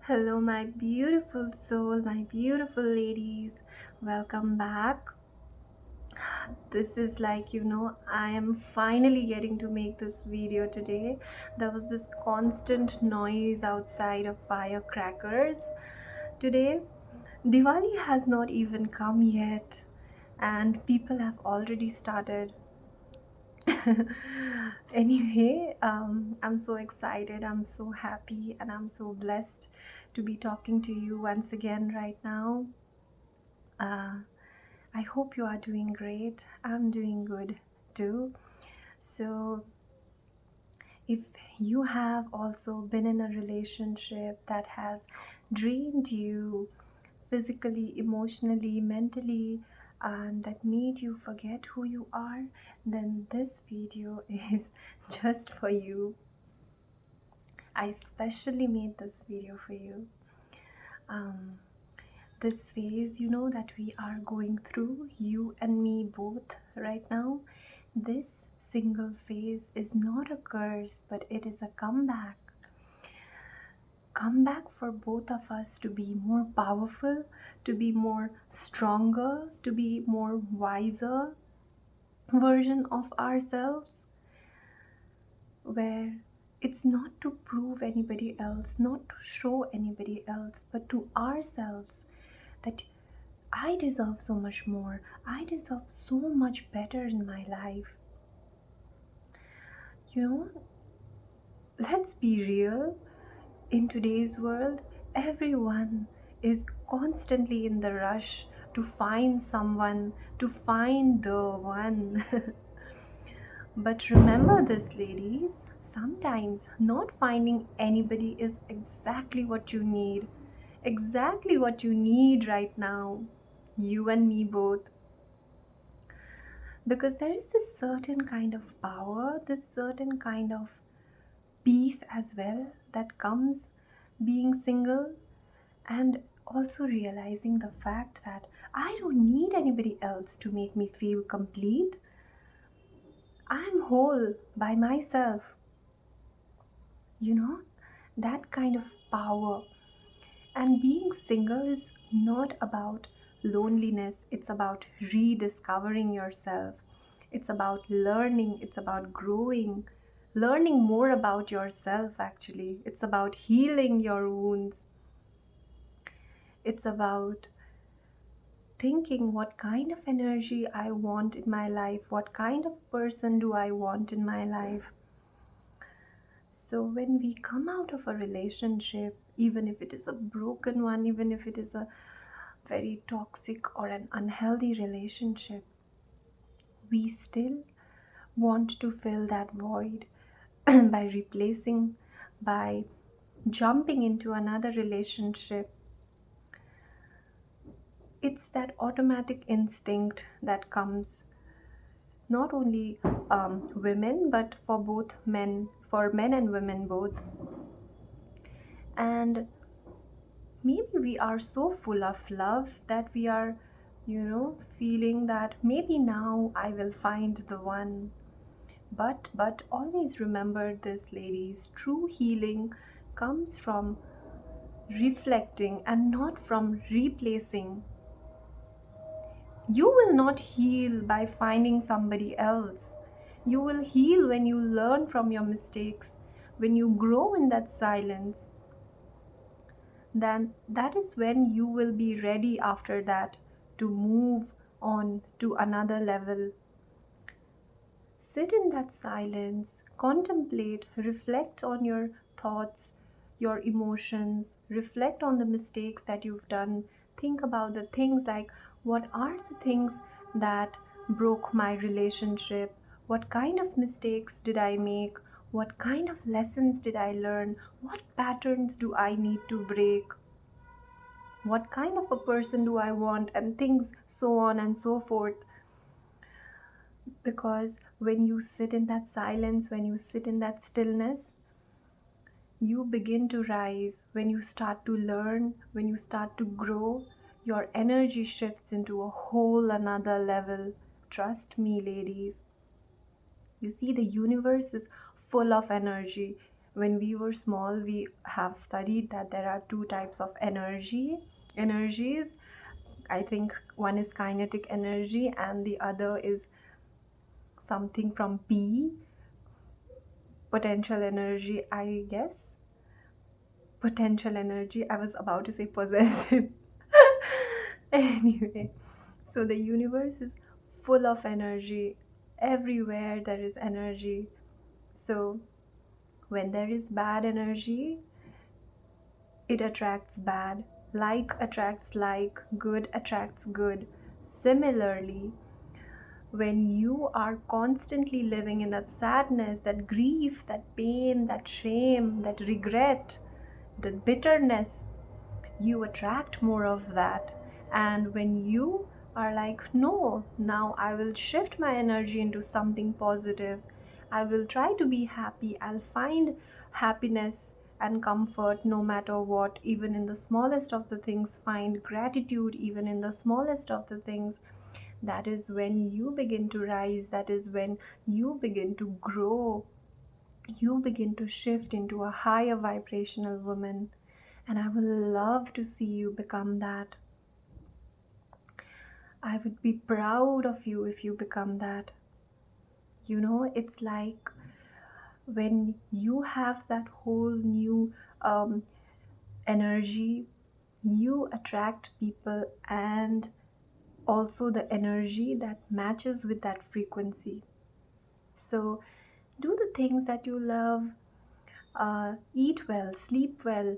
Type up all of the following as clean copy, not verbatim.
Hello, my beautiful soul, my beautiful ladies. Welcome back. This is I am finally getting to make this video today. There was this constant noise outside of firecrackers today. Diwali has not even come yet, and people have already started. Anyway, I'm so excited, I'm so happy, and I'm so blessed to be talking to you once again right now. Uh, I hope you are doing great. I'm doing good too. So, if you have also been in a relationship that has drained you physically, emotionally, mentally, and that made you forget who you are, then this video is just for you. I specially made this video for you. Um, this phase, that we are going through, you and me both right now, this single phase is not a curse, but it is a comeback. Comeback for both of us to be more powerful, to be more stronger, to be more wiser version of ourselves, where it's not to prove anybody else, not to show anybody else, but to ourselves that I deserve so much more. I deserve so much better in my life. You know, let's be real. In today's world, everyone is constantly in the rush to find someone, to find the one. But remember this, ladies, sometimes not finding anybody is exactly what you need. Exactly what you need right now. You and me both. Because there is this certain kind of power, this certain kind of peace as well that comes being single, and also realizing the fact that I don't need anybody else to make me feel complete. I'm whole by myself. You know, that kind of power. And being single is not about loneliness, it's about rediscovering yourself. It's about learning, it's about growing, learning more about yourself actually. It's about healing your wounds. It's about thinking what kind of energy I want in my life, what kind of person do I want in my life. So when we come out of a relationship, even if it is a broken one, even if it is a very toxic or an unhealthy relationship, we still want to fill that void by replacing, by jumping into another relationship. It's that automatic instinct that comes not only women, but for both men, for men and women both. And maybe we are so full of love that we are, feeling that maybe now I will find the one. But always remember this, ladies, true healing comes from reflecting and not from replacing. You will not heal by finding somebody else. You will heal when you learn from your mistakes, when you grow in that silence. Then that is when you will be ready after that to move on to another level. Sit in that silence, contemplate, reflect on your thoughts, your emotions, reflect on the mistakes that you've done. Think about the things like, what are the things that broke my relationship? What kind of mistakes did I make? What kind of lessons did I learn? What patterns do I need to break? What kind of a person do I want? And things so on and so forth. Because when you sit in that silence, when you sit in that stillness, you begin to rise. When you start to learn, when you start to grow, your energy shifts into a whole another level. Trust me, ladies. You see, the universe is full of energy. When we were small, we have studied that there are two types of energies. I think one is kinetic energy and the other is something from P, potential energy, I guess. Potential energy. I was about to say possessive. Anyway, so the universe is full of energy. Everywhere there is energy. So when there is bad energy, it attracts bad. Like attracts like, good attracts good. Similarly, when you are constantly living in that sadness, that grief, that pain, that shame, that regret, that bitterness, you attract more of that. And when you are like, no, now I will shift my energy into something positive, I will try to be happy, I'll find happiness and comfort no matter what, even in the smallest of the things, find gratitude even in the smallest of the things. That is when you begin to rise, that is when you begin to grow, you begin to shift into a higher vibrational woman. And I would love to see you become that. I would be proud of you if you become that. It's like when you have that whole new energy, you attract people and also the energy that matches with that frequency. So do the things that you love, eat well, sleep well,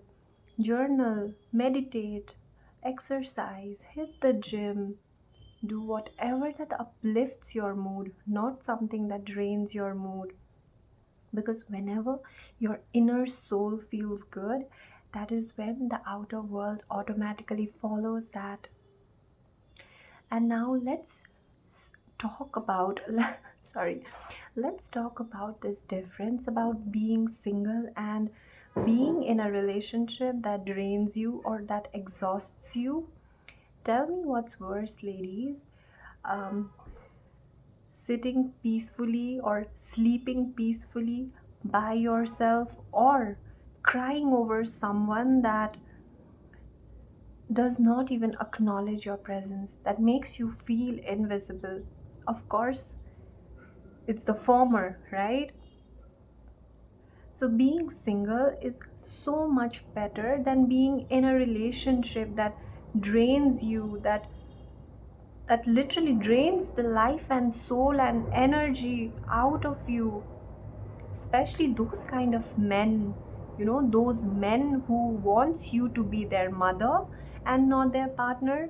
journal, meditate, exercise, hit the gym, do whatever that uplifts your mood, not something that drains your mood. Because whenever your inner soul feels good, that is when the outer world automatically follows that. And now talk about sorry, let's talk about this difference about being single and being in a relationship that drains you or that exhausts you. Tell me what's worse, ladies. Um, Sitting peacefully or sleeping peacefully by yourself, or crying over someone that does not even acknowledge your presence, that makes you feel invisible. Of course, it's the former, right? So, being single is so much better than being in a relationship that drains you, that literally drains the life and soul and energy out of you. Especially those kind of men, those men who wants you to be their mother and not their partner,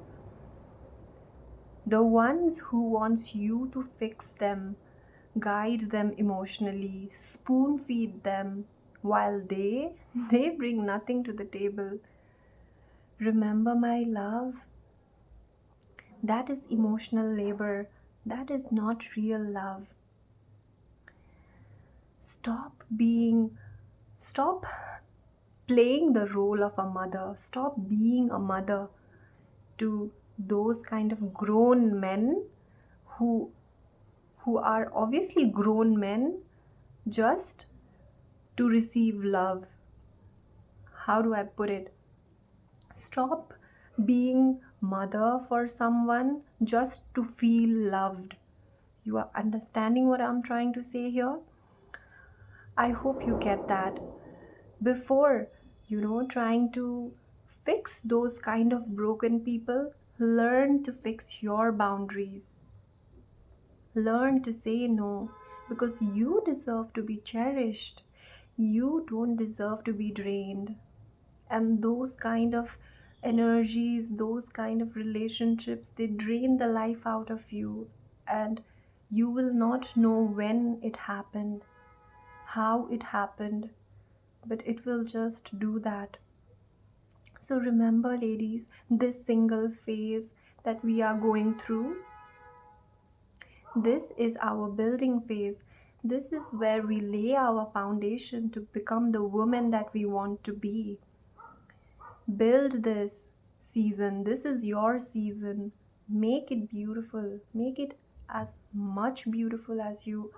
the ones who wants you to fix them, guide them emotionally, spoon feed them, while they bring nothing to the table. Remember, my love, that is emotional labor, that is not real love. Stop playing the role of a mother. Stop being a mother to those kind of grown men who who are obviously grown men just to receive love. How do I put it? Stop being mother for someone just to feel loved. You are understanding what I'm trying to say here? I hope you get that. Before, trying to fix those kind of broken people, learn to fix your boundaries. Learn to say no, because you deserve to be cherished. You don't deserve to be drained. And those kind of energies, those kind of relationships, they drain the life out of you. And you will not know when it happened, how it happened, but it will just do that. So remember, ladies, this single phase that we are going through, this is our building phase. This is where we lay our foundation to become the woman that we want to be. Build this season. This is your season. Make it beautiful. Make it as much beautiful as you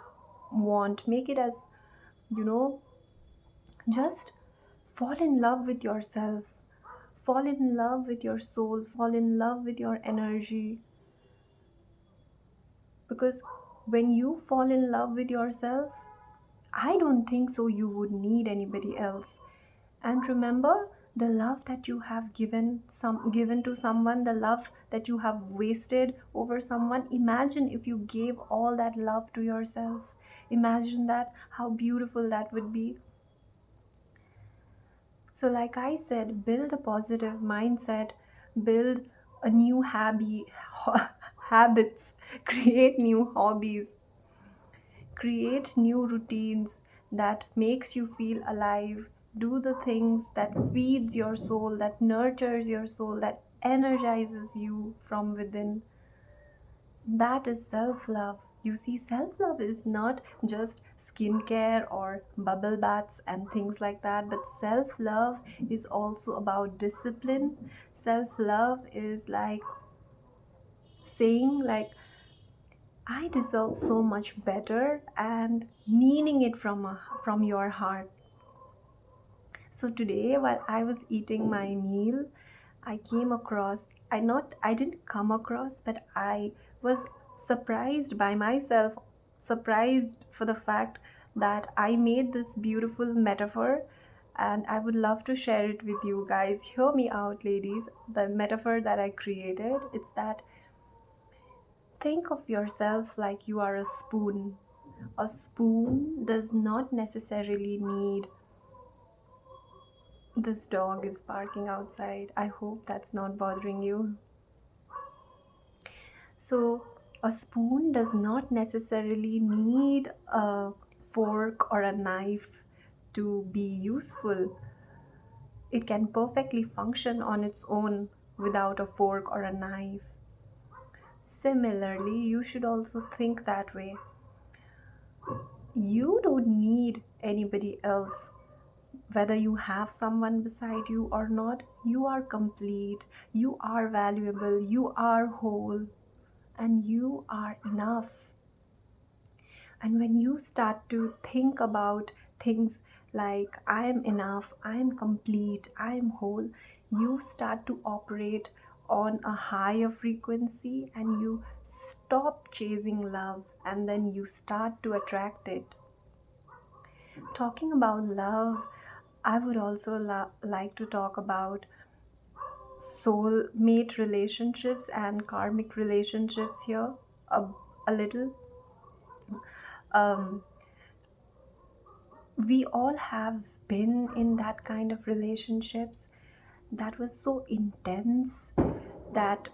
want. Make it as, you know, Just fall in love with yourself, fall in love with your soul, fall in love with your energy. Because when you fall in love with yourself, I don't think so you would need anybody else. And remember, the love that you have given to someone, the love that you have wasted over someone, imagine if you gave all that love to yourself. Imagine that, how beautiful that would be. So, like I said, build a positive mindset, build a new habits, create new hobbies, create new routines that makes you feel alive. Do the things that feeds your soul, that nurtures your soul, that energizes you from within. That is self love. You see, self love is not just skincare or bubble baths and things like that, but self love is also about discipline. Self love is like saying, like, I deserve so much better, and meaning it from your heart. So today, while I was eating my meal, I came across, I didn't come across, but I was surprised by myself, surprised for the fact that I made this beautiful metaphor, and I would love to share it with you guys. Hear me out, ladies. The metaphor that I created, it's that, think of yourself like you are a spoon. A spoon does not necessarily need. This dog is barking outside. I hope that's not bothering you. So, a spoon does not necessarily need a fork or a knife to be useful. It can perfectly function on its own without a fork or a knife. Similarly, you should also think that way. You don't need anybody else. Whether you have someone beside you or not, you are complete, you are valuable, you are whole, and you are enough. And when you start to think about things like, I am enough, I am complete, I am whole, you start to operate on a higher frequency, and you stop chasing love, and then you start to attract it. Talking about love, I would also like to talk about soulmate relationships and karmic relationships here a, a little. Um, we all have been in that kind of relationships that was so intense, that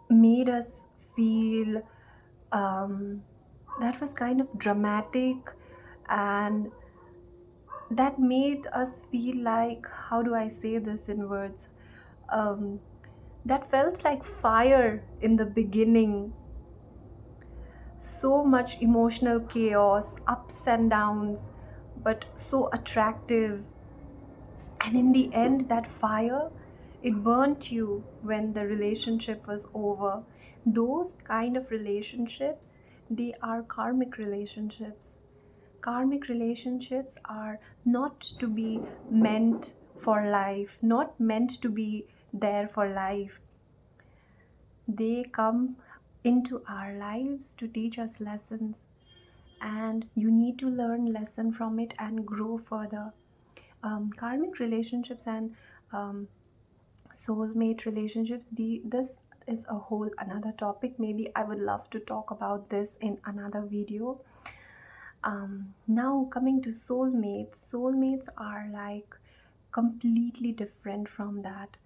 made us feel, um, that was kind of dramatic, and that made us feel like, how do I say this in words? Um, that felt like fire in the beginning. So much emotional chaos, ups and downs, but so attractive. And in the end, that fire, it burnt you when the relationship was over. Those kind of relationships, they are karmic relationships. Karmic relationships are not to be meant for life, not meant to be there for life. They come into our lives to teach us lessons, and you need to learn lesson from it and grow further. Karmic relationships and um, soulmate relationships, this is a whole another topic. Maybe I would love to talk about this in another video. Now coming to soulmates are like completely different from that.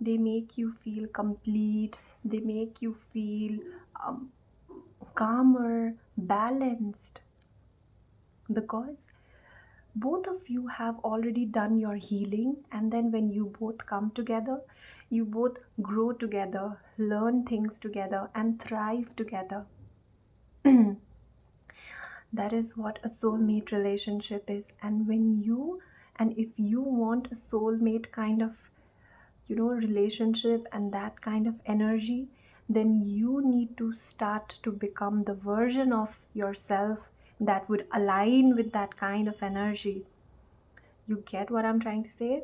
They make you feel complete, they make you feel um, calmer, balanced, because both of you have already done your healing, and then when you both come together, you both grow together, learn things together, and thrive together. That is what a soulmate relationship is. And if you want a soulmate kind of, relationship and that kind of energy, then you need to start to become the version of yourself that would align with that kind of energy. You get what I'm trying to say?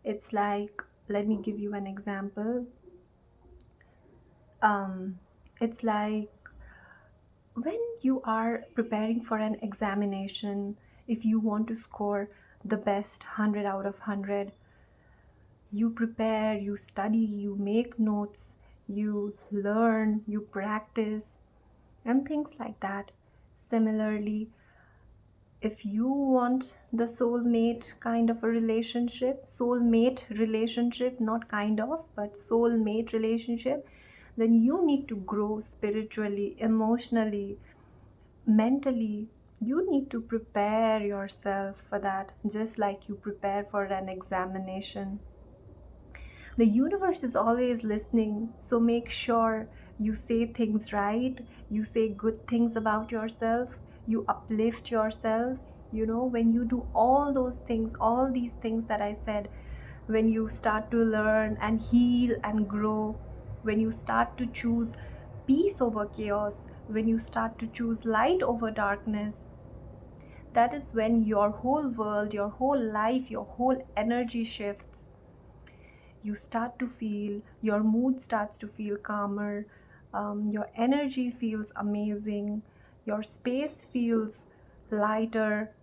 It's like, let me give you an example. Um, it's like when you are preparing for an examination, if you want to score the best 100 out of 100, you prepare, you study, you make notes, you learn, you practice, and things like that. Similarly, if you want the soulmate kind of a relationship, soulmate relationship, not kind of, but soulmate relationship, then you need to grow spiritually, emotionally, mentally. You need to prepare yourself for that, just like you prepare for an examination. The universe is always listening, so make sure you say things right, you say good things about yourself, you uplift yourself. When you do all those things, all these things that I said, when you start to learn and heal and grow, when you start to choose peace over chaos, when you start to choose light over darkness, that is when your whole world, your whole life, your whole energy shifts. You start to feel, your mood starts to feel calmer, your energy feels amazing, your space feels lighter,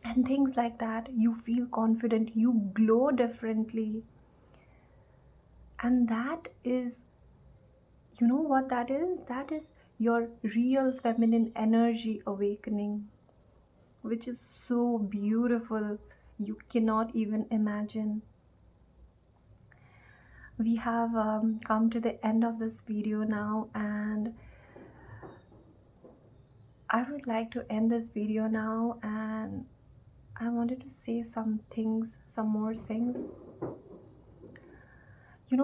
and things like that. You feel confident, you glow differently. And that is, you know what that is? That is your real feminine energy awakening, which is so beautiful. You cannot even imagine. We have come to the end of this video now, and I would like to end this video now, and I wanted to say some things, some more things.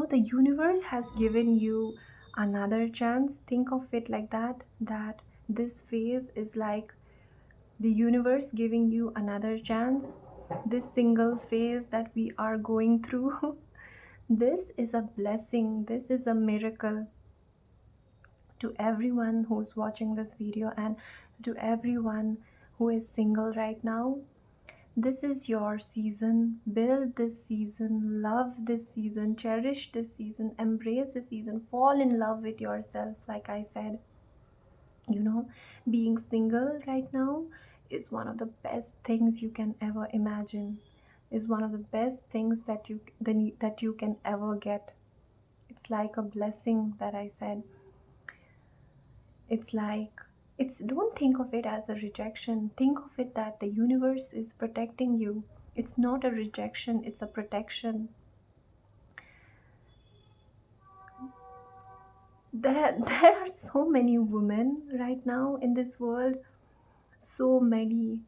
The universe has given you another chance. Think of it like that, that this phase is like the universe giving you another chance. This single phase that we are going through, this is a blessing, this is a miracle. To everyone who's watching this video, and to everyone who is single right now, this is your season. Build this season, love this season, cherish this season, embrace this season, fall in love with yourself. Like I said, being single right now is one of the best things you can ever imagine, is one of the best things that you can ever get. It's like a blessing that I said. It's like, it's don't think of it as a rejection. Think of it that the universe is protecting you. It's not a rejection, it's a protection. There are so many women right now in this world, so many,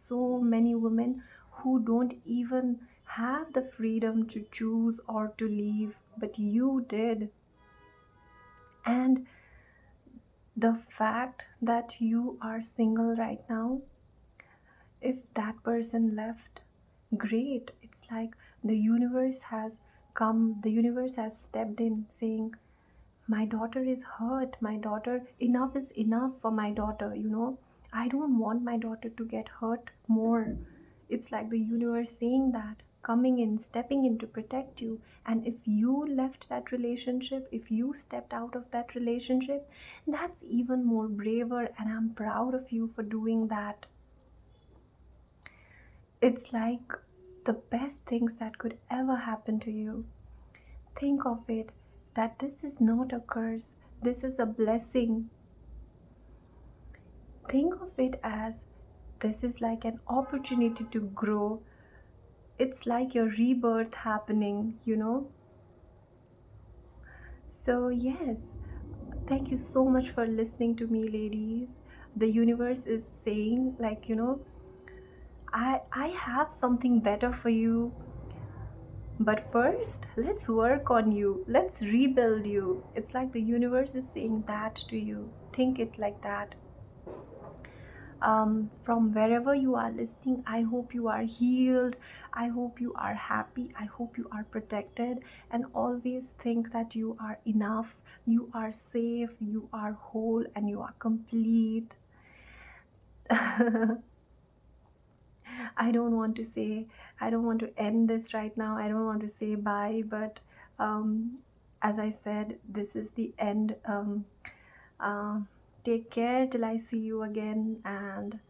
so many women who don't even have the freedom to choose or to leave, but you did. And the fact that you are single right now, if that person left, great. It's like the universe has come, the universe has stepped in saying, my daughter is hurt, my daughter, enough is enough for my daughter. I don't want my daughter to get hurt more. It's like the universe saying that, coming in, stepping in to protect you. And if you left that relationship, if you stepped out of that relationship, that's even more braver, and I'm proud of you for doing that. It's like the best things that could ever happen to you. Think of it that this is not a curse, this is a blessing. Think of it as this is like an opportunity to grow. It's like your rebirth happening. So, yes, thank you so much for listening to me, ladies. The universe is saying, like, I have something better for you. But first, let's work on you. Let's rebuild you. It's like the universe is saying that to you. Think it like that. From wherever you are listening, I hope you are healed. I hope you are happy. I hope you are protected. And always think that you are enough. You are safe. You are whole. And you are complete. I don't want to say, I don't want to end this right now. I don't want to say bye, but um, as I said, this is the end. Uh, Take care till I see you again, and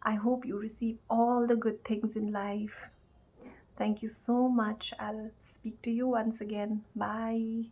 I hope you receive all the good things in life. Thank you so much. I'll speak to you once again. Bye.